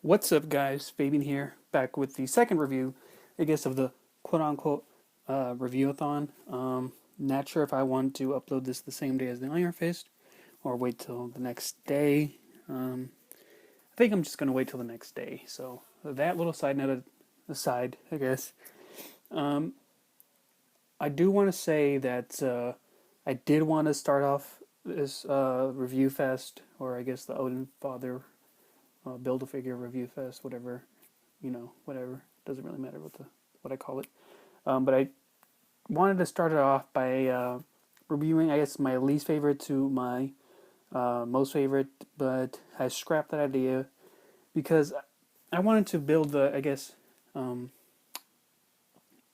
What's up, guys? Fabian here, back with the second review, I guess, of the quote-unquote review-a-thon. Not sure if I want to upload this the same day as the Iron Fist or wait till the next day. I think I'm just gonna wait till the next day. So that little side note aside, I guess. Um, I do want to say that I did want to start off this review fest, or I guess the Odin Father Build a Figure Review Fest, whatever whatever. Doesn't really matter what I call it. But I wanted to start it off by reviewing, I guess, my least favorite to my most favorite, but I scrapped that idea because I wanted to build I guess, um,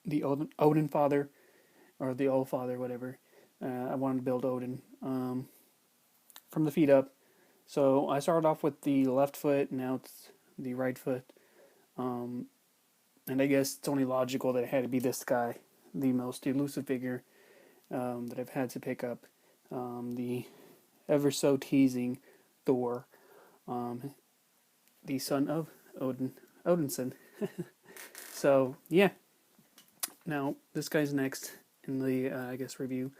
the Odin Father or the Old Father, whatever. I wanted to build Odin from the feet up. So I started off with the left foot, now it's the right foot. Um, and I guess it's only logical that it had to be this guy, the most elusive figure that I've had to pick up. The ever so teasing Thor, um, the son of Odinson. So yeah, now this guy's next in the I guess review.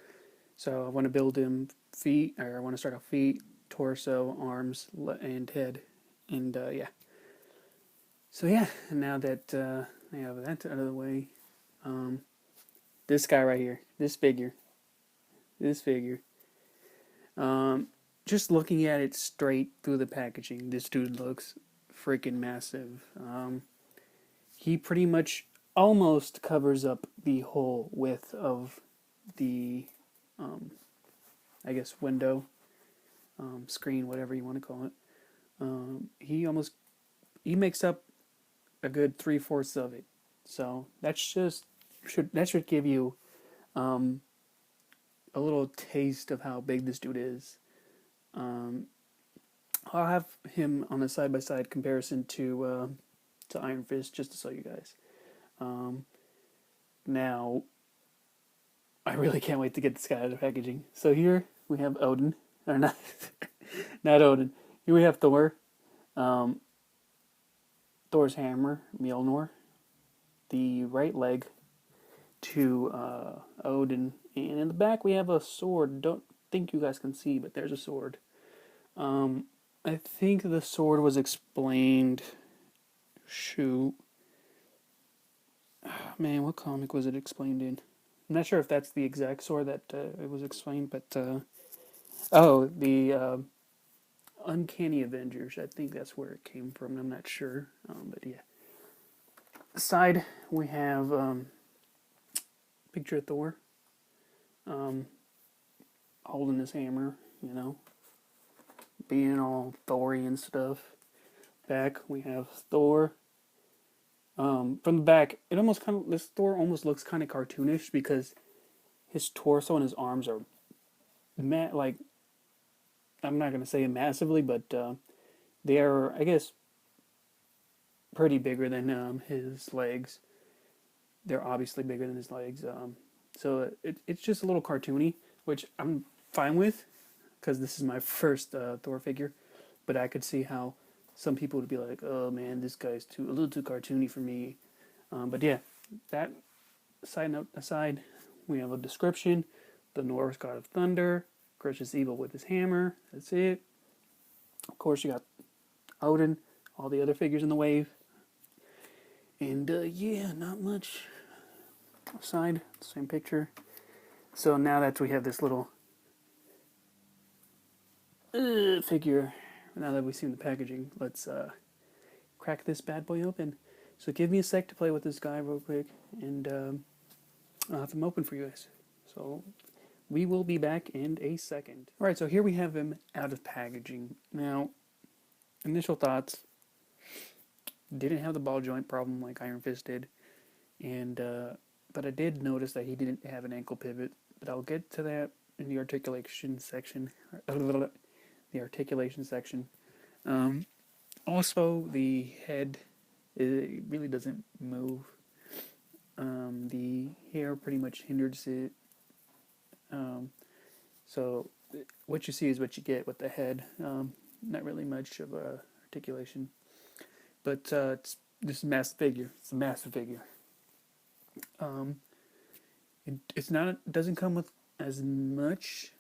So I want to build him feet, or I want to start off feet, torso, arms, and head, and yeah. So yeah, now that I have that out of the way, um, this guy right here, this figure. Um, just looking at it straight through the packaging, this dude looks freaking massive. He pretty much almost covers up the whole width of the, um, I guess, window, screen, whatever you want to call it. He makes up a good 3/4 of it. So that should give you um, a little taste of how big this dude is. Um, I'll have him on a side by side comparison to Iron Fist just to show you guys. Um, Now I really can't wait to get this guy out of the packaging. So here we have Odin, or not, not Odin. Here we have Thor, um, Thor's hammer, Mjolnir, the right leg to Odin, and in the back we have a sword. Don't think you guys can see, but there's a sword. Um, I think the sword was explained. Shoot, man, what comic was it explained in? I'm not sure if that's the exact sword that it was explained, but oh, the Uncanny Avengers. I think that's where it came from. I'm not sure, but yeah. Side we have picture of Thor um, holding his hammer, being all Thory and stuff. Back we have Thor. From the back, it almost kind of this Thor almost looks kind of cartoonish because his torso and his arms are like, I'm not gonna say massively, but they are, I guess, pretty bigger than his legs. They're obviously bigger than his legs. So it's just a little cartoony, which I'm fine with because this is my first Thor figure. But I could see how some people would be like, "Oh man, this guy's a little too cartoony for me." But yeah, that side note aside, we have a description: the Norse god of thunder crushes evil with his hammer. That's it. Of course, you got Odin, all the other figures in the wave, and yeah, not much aside. Same picture. So now that we have this little figure, now that we've seen the packaging, let's crack this bad boy open. So give me a sec to play with this guy real quick, and I'll have him open for you guys. So we will be back in a second. All right, so here we have him out of packaging. Now, initial thoughts: didn't have the ball joint problem like Iron Fist did, and but I did notice that he didn't have an ankle pivot. But I'll get to that in the articulation section. The articulation section. Also, the head, it really doesn't move. The hair pretty much hinders it. So what you see is what you get with the head. Not really much of a articulation. But it's this massive figure. It's a massive figure. Um, it's not. It doesn't come with as much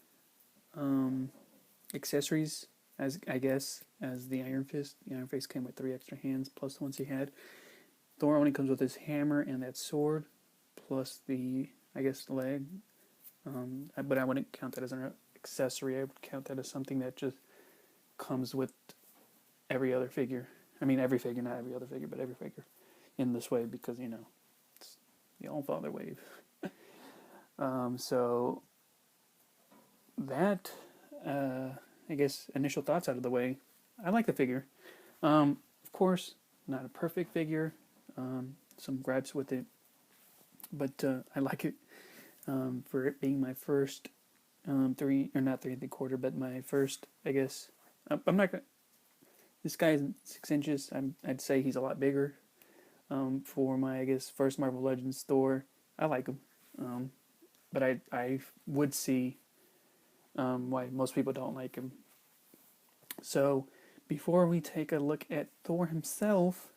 accessories as I guess as the Iron Fist. The Iron Fist came with 3 extra hands plus the ones he had. Thor only comes with his hammer and that sword, plus the I guess leg. But I wouldn't count that as an accessory. I would count that as something that just comes with every other figure. I mean, every figure, not every other figure, but every figure in this way because it's the All Father wave. So that I guess initial thoughts out of the way. I like the figure. Of course, not a perfect figure. Some gripes with it, but I like it for it being my first 3.75, but my first. I guess I'm not gonna. This guy is 6 inches. I'd say he's a lot bigger. For my I guess first Marvel Legends Thor, I like him, but I would see why most people don't like him. So before we take a look at Thor himself,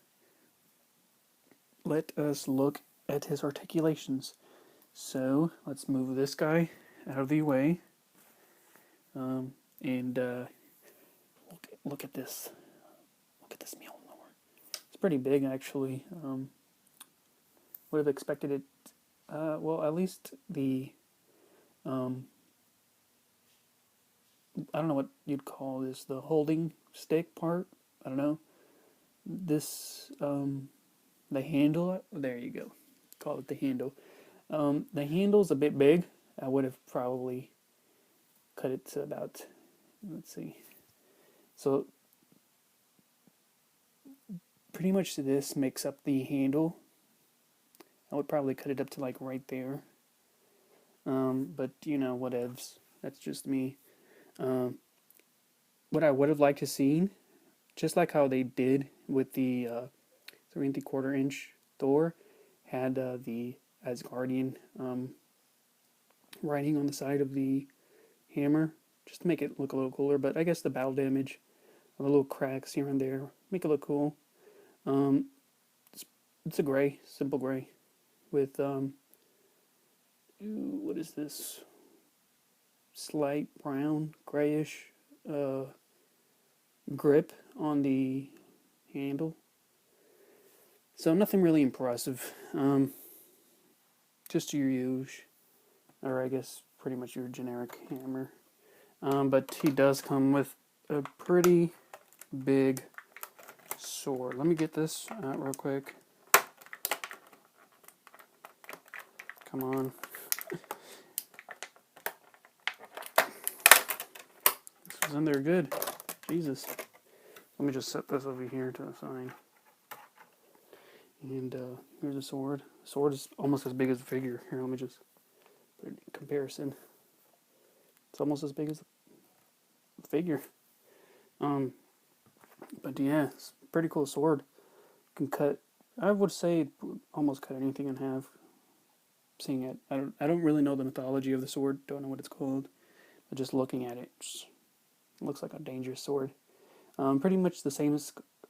let us look at his articulations. So let's move this guy out of the way, and look at this. Look at this Mjolnir. It's pretty big, actually. Would have expected it. Well, at least the I don't know what you'd call this. The holding stick part. I don't know. This the handle. There you go. Call it the handle. The handle's a bit big. I would have probably cut it to about. Let's see. So pretty much this makes up the handle. I would probably cut it up to like right there. But whatevs. That's just me. What I would have liked to see, just like how they did with the 3.75-inch Thor, had the Asgardian writing on the side of the hammer, just to make it look a little cooler. But I guess the battle damage, the little cracks here and there, make it look cool. It's a gray, simple gray, with what is this? Slight brown, grayish grip on the handle. So nothing really impressive. Just your usual, or I guess pretty much your generic hammer. But he does come with a pretty big sword. Let me get this out real quick. Come on. This was in there good. Jesus. Let me just set this over here to the side. And here's the sword. The sword is almost as big as the figure. Here, let me just put it in comparison. It's almost as big as the figure. But yeah, it's a pretty cool sword. Can cut. I would say almost cut anything in half. Seeing it, I don't really know the mythology of the sword. Don't know what it's called, but just looking at it, it looks like a dangerous sword. Pretty much the same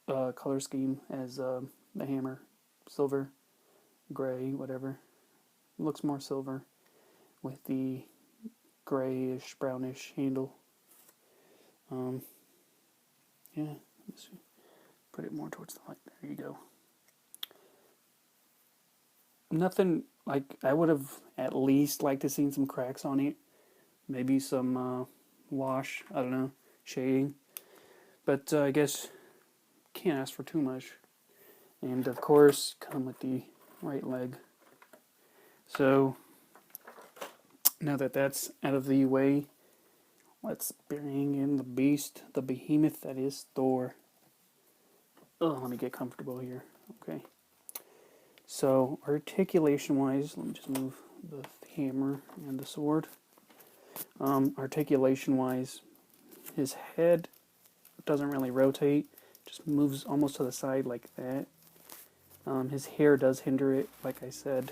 color scheme as the hammer, silver, gray, whatever. It looks more silver with the grayish, brownish handle. Yeah, let's put it more towards the light. There you go. Nothing like I would have at least liked to seen some cracks on it, maybe some wash. I don't know, shading. But I guess can't ask for too much. And of course, come with the right leg. So now that that's out of the way, let's bring in the beast, the behemoth that is Thor. Oh, let me get comfortable here. Okay. So articulation-wise, let me just move the hammer and the sword. Articulation-wise, his head doesn't really rotate, just moves almost to the side like that. His hair does hinder it, like I said.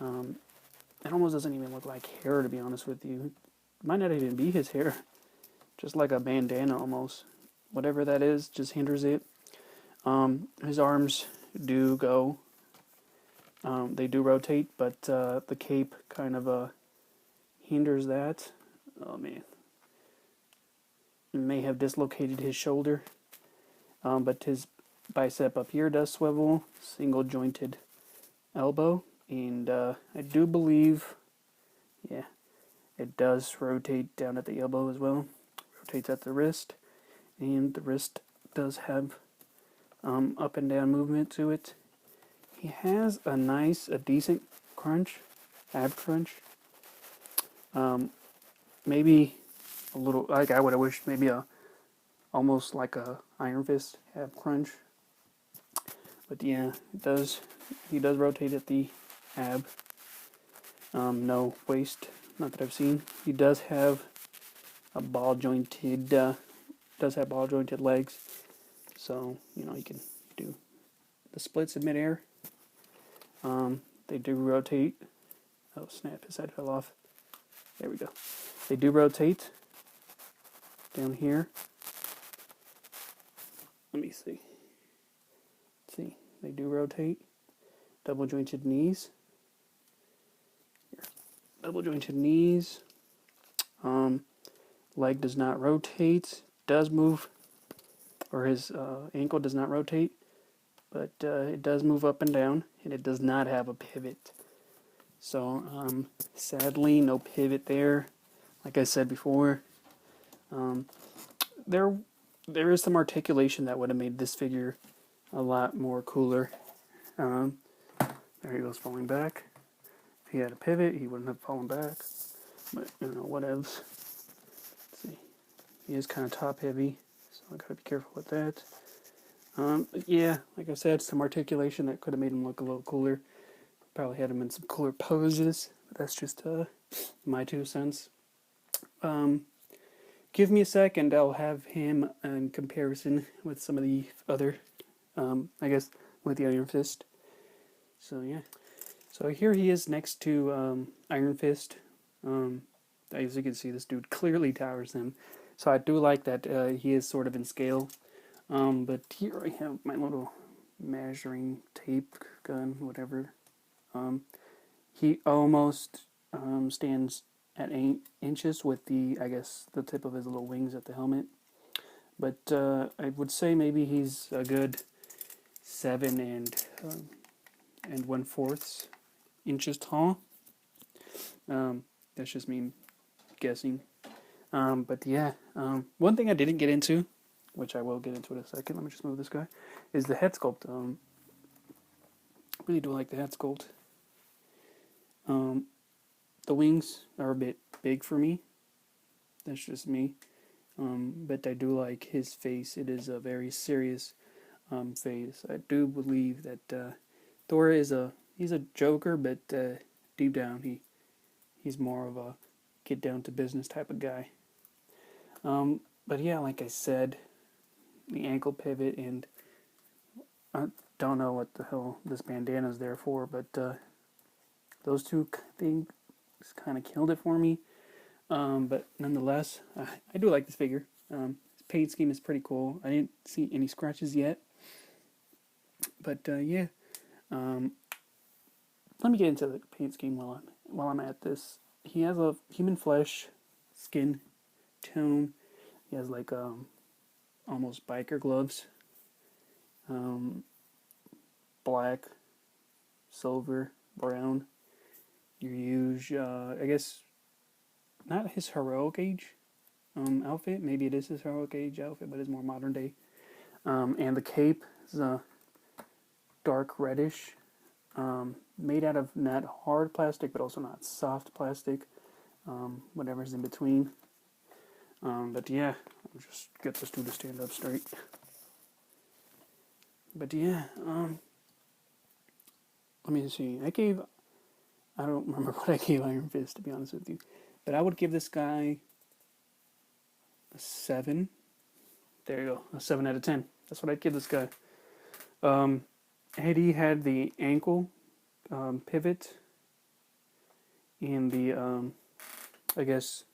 It almost doesn't even look like hair, to be honest with you. It might not even be his hair, just like a bandana almost. Whatever that is, just hinders it. His arms do go, they do rotate, but the cape kind of hinders that. Oh man, it may have dislocated his shoulder, but his bicep up here does swivel, single jointed elbow, and I do believe, yeah, it does rotate down at the elbow as well. Rotates at the wrist, and the wrist does have up and down movement to it. He has a decent crunch, ab crunch. Maybe a little, like I would have wished maybe almost like a Iron Fist ab crunch. But yeah, he does rotate at the ab. No waist, not that I've seen. He does have a ball jointed, legs. So, you can do the splits in midair. They do rotate. Oh snap, his head fell off. There we go. They do rotate down here. Let me see. See, they do rotate. Double jointed knees. Here. Double jointed knees. Leg does not rotate. Does move, or his ankle does not rotate, but it does move up and down, and it does not have a pivot. So, sadly, no pivot there. Like I said before, there is some articulation that would have made this figure a lot more cooler. There he goes falling back. If he had a pivot, he wouldn't have fallen back. But, whatevs. Let's see. He is kind of top heavy, so I gotta be careful with that. But yeah, like I said, some articulation that could have made him look a little cooler. Probably had him in some cooler poses, but that's just my 2 cents. Give me a second, I'll have him in comparison with some of the other, I guess, with the Iron Fist. So yeah. So here he is next to Iron Fist. As you can see, this dude clearly towers him. So I do like that he is sort of in scale. But here I have my little measuring tape gun, whatever. He almost stands at 8 inches with the tip of his little wings at the helmet. But I would say maybe he's a good 7 and 1/4 inches tall. That's just me guessing. But yeah, one thing I didn't get into, which I will get into in a second, let me just move this guy, is the head sculpt. I really do like the head sculpt. The wings are a bit big for me. That's just me. But I do like his face. It is a very serious face. I do believe that Thor he's a joker, but deep down he's more of a get down to business type of guy. But yeah, like I said, the ankle pivot, and I don't know what the hell this bandana is there for, but those two things kind of killed it for me. But nonetheless, I do like this figure. His paint scheme is pretty cool. I didn't see any scratches yet. But yeah, let me get into the paint scheme while I'm at this. He has a human flesh skin tone. He has like almost biker gloves. Black, silver, brown. You use, I guess, not his heroic age outfit. Maybe it is his heroic age outfit, but it's more modern day. And the cape is a dark reddish, made out of not hard plastic, but also not soft plastic. Whatever's in between. But yeah, I'll just get this dude to stand up straight. But yeah, let me see. I don't remember what I gave Iron Fist, to be honest with you. But I would give this guy a 7. There you go, a 7 out of 10. That's what I'd give this guy. Had he had the ankle pivot and the, I guess,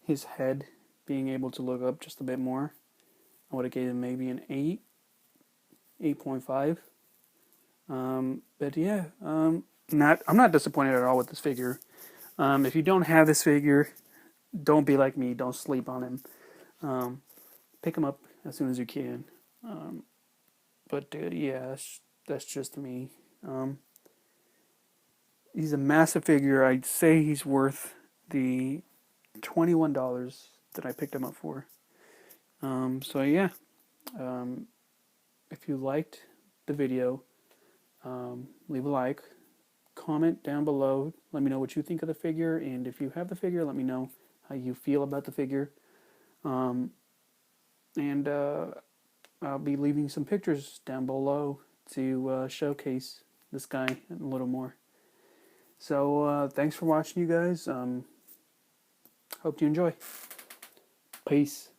his head being able to look up just a bit more, I would have gave him maybe an 8. 8.5. But yeah, I'm not disappointed at all with this figure. If you don't have this figure, don't be like me. Don't sleep on him. Pick him up as soon as you can. But dude, yeah, that's just me. He's a massive figure. I'd say he's worth the $21 that I picked him up for. So yeah, if you liked the video, leave a like, comment down below. Let me know what you think of the figure, and if you have the figure, let me know how you feel about the figure. And I'll be leaving some pictures down below to showcase this guy a little more. So thanks for watching, you guys. Hope you enjoy. Peace.